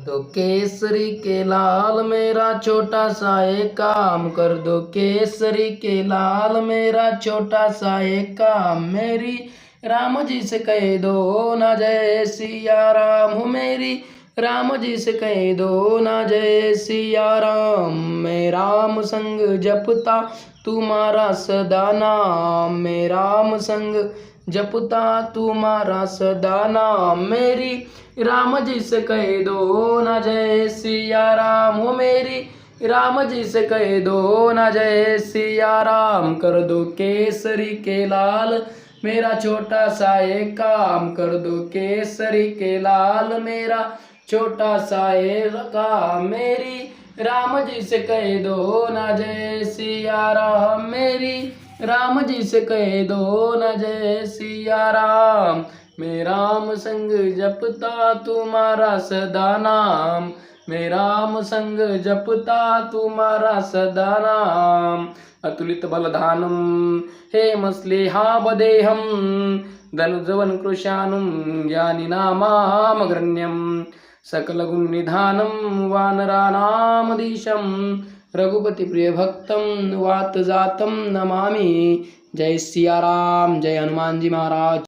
दो केसरी के लाल मेरा छोटा सा एक काम कर दो, केसरी के लाल मेरा छोटा सा एक काम। मेरी राम जी से कह दो ना जय सिया राम हो, मेरी राम जी से कह दो ना जय सिया राम। मैं राम संग जपता तुम्हारा सदा नाम, मैं राम संग जपता तुम्हारा सदा नाम। मेरी राम जी से कह दो ना जय सिया राम हो, मेरी राम जी से कह दो ना जय सिया राम। कर दो केसरी के लाल मेरा छोटा सा एक काम, कर दो केसरी के लाल मेरा छोटा सा एक काम। मेरी राम जी से कह दो ना जय सिया राम, मेरी राम जी से कह दो ना जय सिया राम। मैं राम संग जपता तुम्हारा सदा नाम, मैं राम संग जपता तुम्हारा सदा नाम। अतुलित बलधानम हेमश्लेहावदेहं धनुजवन कृशानुं ज्ञानिनामामग्रण्यं सकलगुणनिधानं वानराणामधीशं रघुपति प्रिय भक्तं वात जातं नमामि। जय सिया राम, जय हनुमान जी महाराज।